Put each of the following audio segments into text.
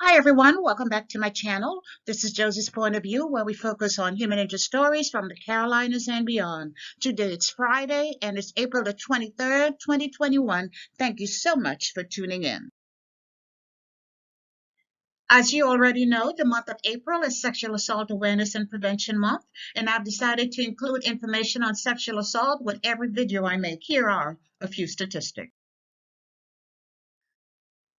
Hi everyone, welcome back to my channel. This is Josie's Point of View, where we focus on human interest stories from the Carolinas and beyond. Today it's Friday and it's April the 23rd, 2021. Thank you so much for tuning in. As you already know, the month of April is Sexual Assault Awareness and Prevention Month, and I've decided to include information on sexual assault with every video I make. Here are a few statistics.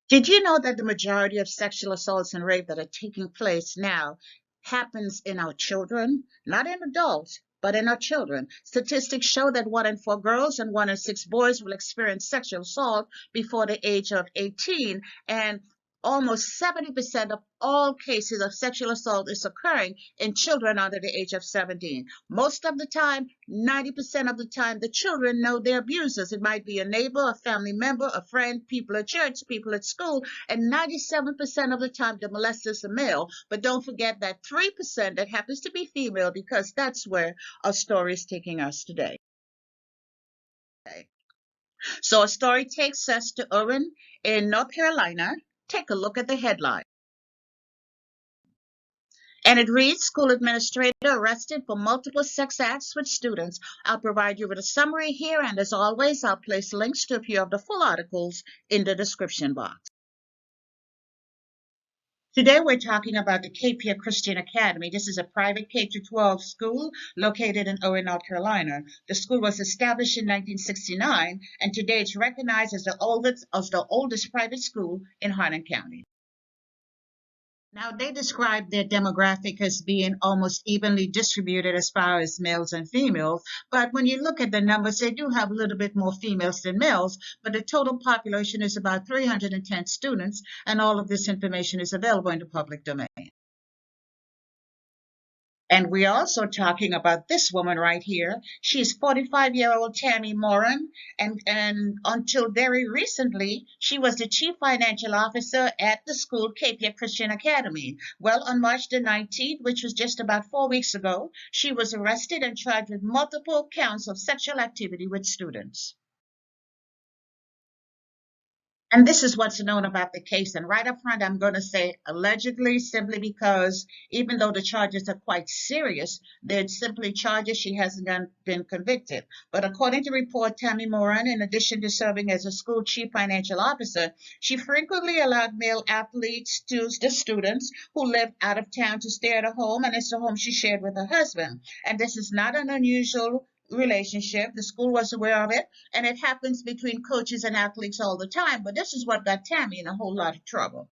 Did you know that the majority of sexual assaults and rape that are taking place now happens in our children? Not in adults, but in our children. Statistics show that 1 in 4 girls and 1 in 6 boys will experience sexual assault before the age of 18, and almost 70% of all cases of sexual assault is occurring in children under the age of 17. Most of the time, 90% of the time, the children know their abusers. It might be a neighbor, a family member, a friend, people at church, people at school, and 97% of the time, the molester is a male. But don't forget that 3% that happens to be female, because that's where our story is taking us today. So our story takes us to Owen in North Carolina. Take a look at the headline. And it reads, School Administrator Arrested for Multiple Sex Acts with Students. I'll provide you with a summary here, and as always, I'll place links to a few of the full articles in the description box. Today we're talking about the Cape Fear Christian Academy. This is a private K-12 school located in Owen, North Carolina. The school was established in 1969, and today it's recognized as the oldest private school in Harlan County. Now, they describe their demographic as being almost evenly distributed as far as males and females, but when you look at the numbers, they do have a little bit more females than males, but the total population is about 310 students, and all of this information is available in the public domain. And we're also talking about this woman right here. She's 45-year-old Tammy Moran, and until very recently, she was the chief financial officer at the school Cape Fear Christian Academy. Well, on March the 19th, which was just about 4 weeks ago, she was arrested and charged with multiple counts of sexual activity with students. And this is what's known about the case. And right up front, I'm going to say allegedly, simply because even though the charges are quite serious, they're simply charges. She hasn't been convicted. But according to report, Tammy Moran, in addition to serving as a school chief financial officer, she frequently allowed male athletes to the students who lived out of town to stay at her home, and it's the home she shared with her husband. And this is not an unusual relationship. The school was aware of it, and it happens between coaches and athletes all the time. But this is what got Tammy in a whole lot of trouble.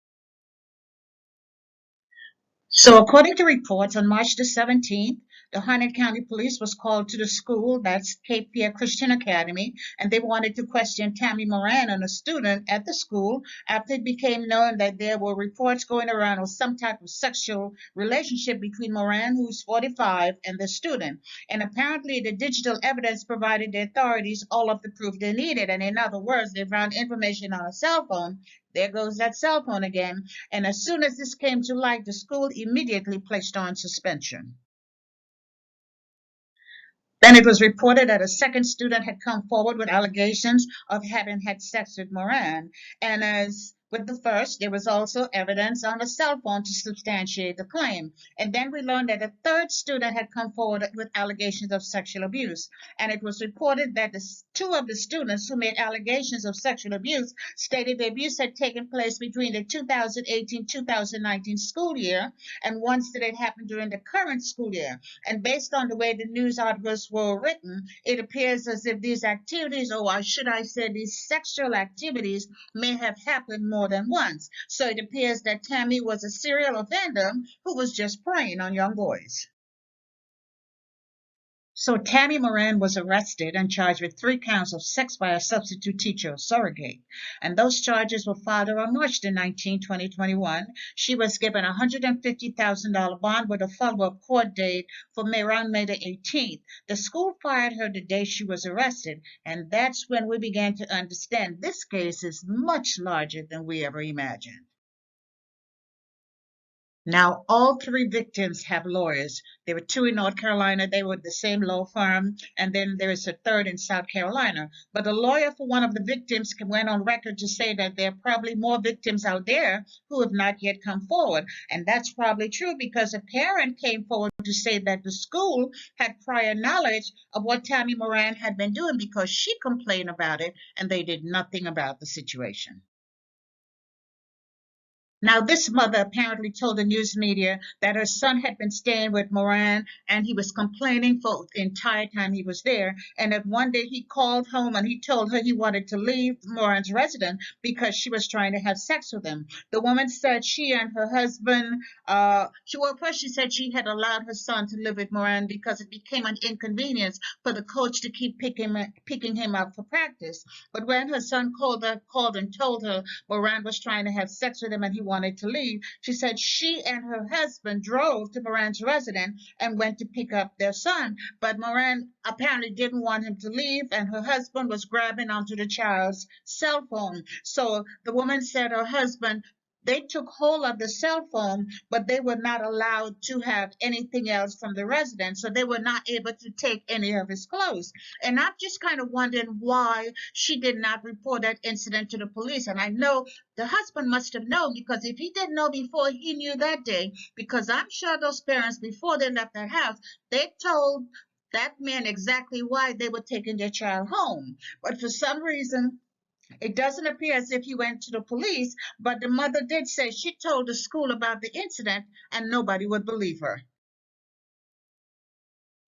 So according to reports, on March the 17th, the Harnett County Police was called to the school, that's Cape Fear Christian Academy, and they wanted to question Tammy Moran, a student at the school, after it became known that there were reports going around of some type of sexual relationship between Moran, who's 45, and the student. And apparently the digital evidence provided the authorities all of the proof they needed. And in other words, they found information on a cell phone. There goes that cell phone again. And as soon as this came to light, the school immediately placed on suspension. Then it was reported that a second student had come forward with allegations of having had sex with Moran. And as with the first, there was also evidence on a cell phone to substantiate the claim. And then we learned that a third student had come forward with allegations of sexual abuse. And it was reported that two of the students who made allegations of sexual abuse stated the abuse had taken place between the 2018-2019 school year, and once that it happened during the current school year. And based on the way the news articles were written, it appears as if these activities, or should I say these sexual activities, may have happened more than once. So it appears that Tammy was a serial offender who was just preying on young boys. So Tammy Moran was arrested and charged with 3 counts of sex by a substitute teacher or surrogate. And those charges were filed on March the 19th, 2021. She was given a $150,000 bond with a follow-up court date for around May the 18th. The school fired her the day she was arrested, and that's when we began to understand this case is much larger than we ever imagined. Now, all three victims have lawyers. There were two in North Carolina. They were the same law firm. And then there is a third in South Carolina. But the lawyer for one of the victims went on record to say that there are probably more victims out there who have not yet come forward. And that's probably true because a parent came forward to say that the school had prior knowledge of what Tammy Moran had been doing because she complained about it and they did nothing about the situation. Now, this mother apparently told the news media that her son had been staying with Moran and he was complaining for the entire time he was there. And that one day he called home and he told her he wanted to leave Moran's residence because she was trying to have sex with him. The woman said she and her husband, first she said she had allowed her son to live with Moran because it became an inconvenience for the coach to keep picking him up for practice. But when her son called and told her Moran was trying to have sex with him and he wanted to leave, she said she and her husband drove to Moran's residence and went to pick up their son. But Moran apparently didn't want him to leave, and her husband was grabbing onto the child's cell phone. So the woman said her husband, they took hold of the cell phone, but they were not allowed to have anything else from the residence. So they were not able to take any of his clothes. And I'm just kind of wondering why she did not report that incident to the police. And I know the husband must have known, because if he didn't know before, he knew that day. Because I'm sure those parents, before they left that house, they told that man exactly why they were taking their child home. But for some reason, it doesn't appear as if he went to the police, but the mother did say she told the school about the incident and nobody would believe her.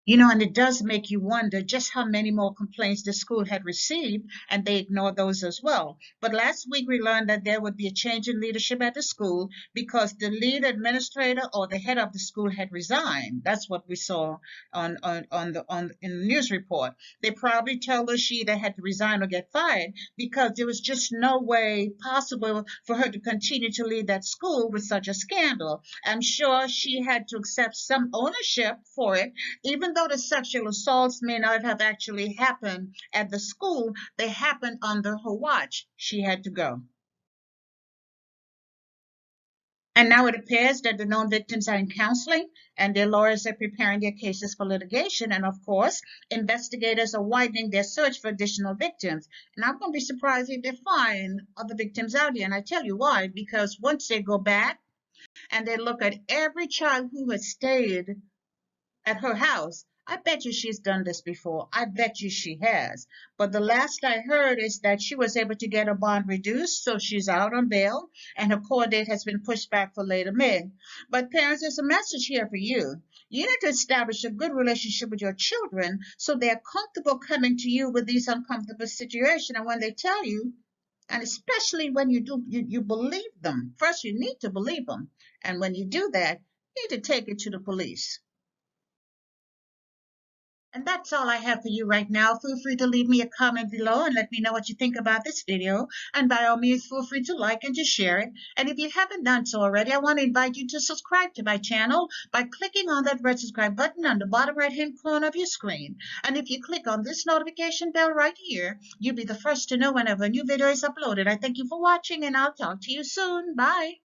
And it does make you wonder just how many more complaints the school had received, and they ignored those as well. But last week we learned that there would be a change in leadership at the school because the lead administrator or the head of the school had resigned. That's what we saw in the news report. They probably told her she either had to resign or get fired because there was just no way possible for her to continue to lead that school with such a scandal. I'm sure she had to accept some ownership for it. Even though the sexual assaults may not have actually happened at the school, they happened under her watch. She had to go. And now it appears that the known victims are in counseling and their lawyers are preparing their cases for litigation. And of course, investigators are widening their search for additional victims. And I'm going to be surprised if they find other victims out here. And I tell you why, because once they go back and they look at every child who has stayed at her house, I bet you she's done this before. I bet you she has. But the last I heard is that she was able to get her bond reduced, so she's out on bail, and her court date has been pushed back for later May. But parents, there's a message here for you. You need to establish a good relationship with your children so they're comfortable coming to you with these uncomfortable situations. And when they tell you, and especially when you do, you believe them. First, you need to believe them. And when you do that, you need to take it to the police. And that's all I have for you right now. Feel free to leave me a comment below and let me know what you think about this video. And by all means, feel free to like and to share it. And if you haven't done so already, I want to invite you to subscribe to my channel by clicking on that red subscribe button on the bottom right-hand corner of your screen. And if you click on this notification bell right here, you'll be the first to know whenever a new video is uploaded. I thank you for watching, and I'll talk to you soon. Bye.